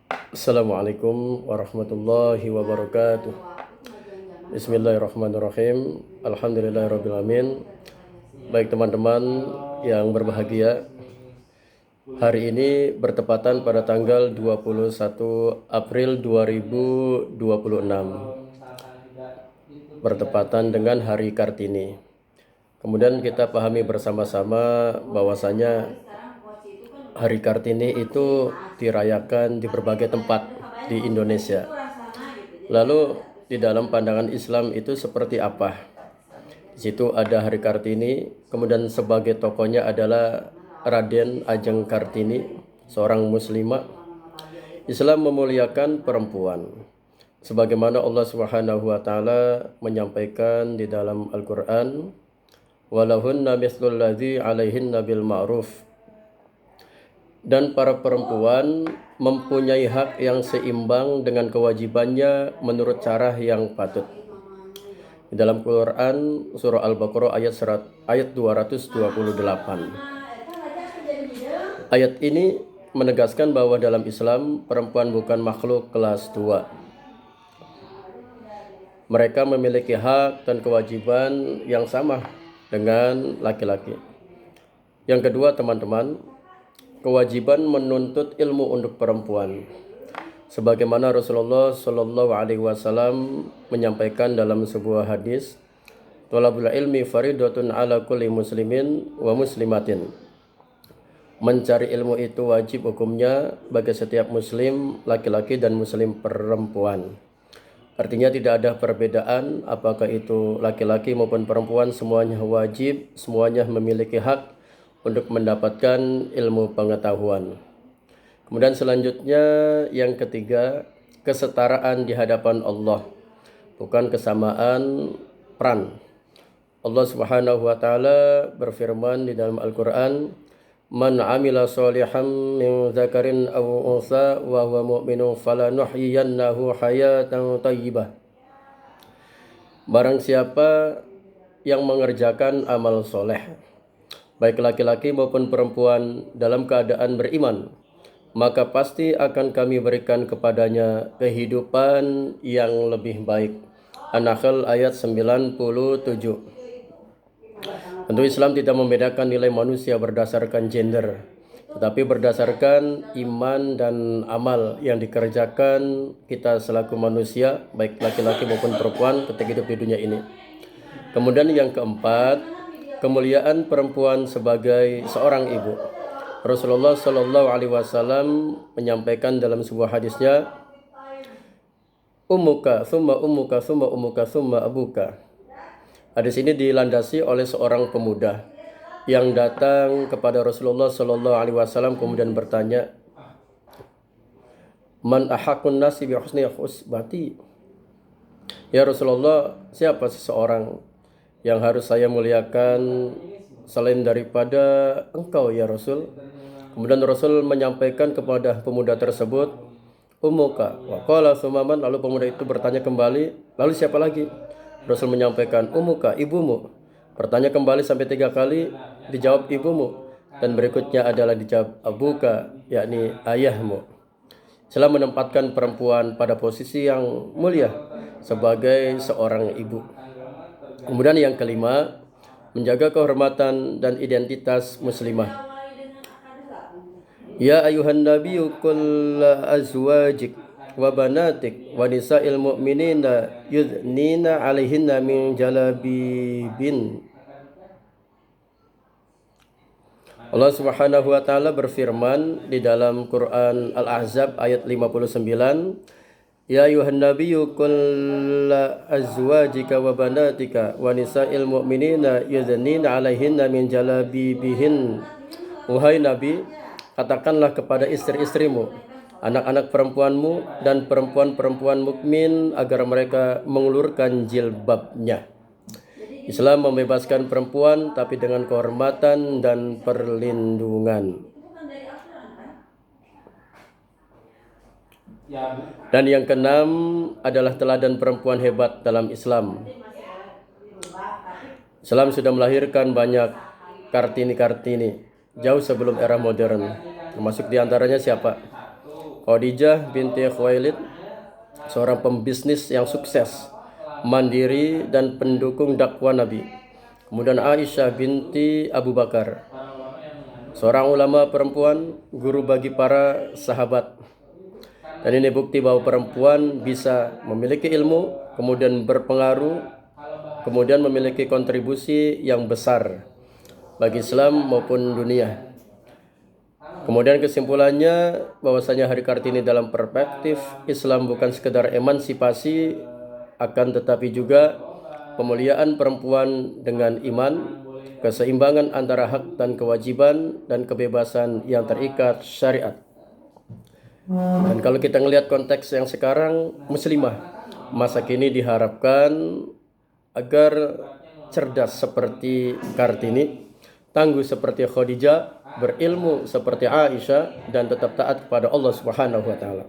Assalamualaikum warahmatullahi wabarakatuh. Bismillahirrahmanirrahim. Alhamdulillahirrabbilalamin. Baik teman-teman yang berbahagia, hari ini bertepatan pada tanggal 21 April 2026, bertepatan dengan Hari Kartini. Kemudian kita pahami bersama-sama bahwasanya Hari Kartini itu dirayakan di berbagai tempat di Indonesia. Lalu di dalam pandangan Islam itu seperti apa? Di situ ada Hari Kartini, kemudian sebagai tokohnya adalah Raden Ajeng Kartini, seorang muslimah. Islam memuliakan perempuan. Sebagaimana Allah Subhanahu wa taala menyampaikan di dalam Al-Qur'an, "Walahunna mithlul ladzi 'alaihinna bil ma'ruf." Dan para perempuan mempunyai hak yang seimbang dengan kewajibannya menurut cara yang patut. Di dalam Quran surah Al-Baqarah ayat 228. Ayat ini menegaskan bahwa dalam Islam perempuan bukan makhluk kelas 2. Mereka memiliki hak dan kewajiban yang sama dengan laki-laki. Yang kedua, teman-teman, kewajiban menuntut ilmu untuk perempuan. Sebagaimana Rasulullah Shallallahu Alaihi Wasallam menyampaikan dalam sebuah hadis, "Thalabul ilmi faridatun ala kulli muslimin wa muslimatin." Mencari ilmu itu wajib hukumnya bagi setiap muslim laki-laki dan muslim perempuan. Artinya tidak ada perbedaan apakah itu laki-laki maupun perempuan, semuanya wajib, semuanya memiliki hak untuk mendapatkan ilmu pengetahuan. Kemudian selanjutnya yang ketiga, kesetaraan di hadapan Allah, bukan kesamaan peran. Allah Subhanahu wa taala berfirman di dalam Al-Qur'an, "Man 'amila sholihan min dzakarin aw unsa wa huwa mu'minun falanuhyiyannahu hayatan thayyibah." Barang siapa yang mengerjakan amal soleh, baik laki-laki maupun perempuan, dalam keadaan beriman, maka pasti akan kami berikan kepadanya kehidupan yang lebih baik. An-Nahl ayat 97. Tentu Islam tidak membedakan nilai manusia berdasarkan gender, tetapi berdasarkan iman dan amal yang dikerjakan kita selaku manusia, baik laki-laki maupun perempuan ketika hidup di dunia ini. Kemudian yang keempat, kemuliaan perempuan sebagai seorang ibu. Rasulullah Shallallahu Alaihi Wasallam menyampaikan dalam sebuah hadisnya, "Ummuka, summa ummuka, summa ummuka, summa abuka." Hadis ini dilandasi oleh seorang pemuda yang datang kepada Rasulullah Shallallahu Alaihi Wasallam kemudian bertanya, "Man ahakun nasi bi husni usbati?" Ya Rasulullah, siapa seseorang yang harus saya muliakan selain daripada engkau ya Rasul? Kemudian Rasul menyampaikan kepada pemuda tersebut, "Ummuka." Wa qala sumaman, lalu pemuda itu bertanya kembali, lalu siapa lagi? Rasul menyampaikan, "Ummuka," ibumu. Bertanya kembali sampai 3 kali, dijawab ibumu. Dan berikutnya adalah dijawab abuka, yakni ayahmu. Islam menempatkan perempuan pada posisi yang mulia sebagai seorang ibu. Kemudian yang kelima, menjaga kehormatan dan identitas muslimah. Ya ayuhan nabiyyu qul azwajik wa banatik wa nisa'il mu'minina yudnina 'alaihinna min jalabibin. Allah Subhanahu wa taala berfirman di dalam Quran Al-Ahzab ayat 59, "Ya ayuhan nabiyyu qul azwajika wa banatika wa nisa'il mu'minina yudnina 'alaihinna min jalabibihin." Wahai Nabi, katakanlah kepada istri-istrimu, anak-anak perempuanmu dan perempuan-perempuan mukmin agar mereka mengulurkan jilbabnya. Islam membebaskan perempuan tapi dengan kehormatan dan perlindungan. Dan yang keenam adalah teladan perempuan hebat dalam Islam. Islam sudah melahirkan banyak Kartini-Kartini jauh sebelum era modern. Termasuk diantaranya siapa? Khadijah binti Khuwailid, seorang pembisnis yang sukses, mandiri dan pendukung dakwah Nabi. Kemudian Aisyah binti Abu Bakar, seorang ulama perempuan, guru bagi para sahabat. Dan ini bukti bahwa perempuan bisa memiliki ilmu, kemudian berpengaruh, kemudian memiliki kontribusi yang besar bagi Islam maupun dunia. Kemudian kesimpulannya bahwasanya Hari Kartini dalam perspektif Islam bukan sekedar emansipasi, akan tetapi juga pemuliaan perempuan dengan iman, keseimbangan antara hak dan kewajiban, dan kebebasan yang terikat syariat. Dan kalau kita melihat konteks yang sekarang, muslimah masa kini diharapkan agar cerdas seperti Kartini, tangguh seperti Khadijah, berilmu seperti Aisyah, dan tetap taat kepada Allah Subhanahu wa taala.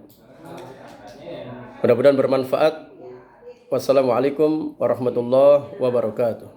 Mudah-mudahan bermanfaat. Wassalamualaikum warahmatullahi wabarakatuh.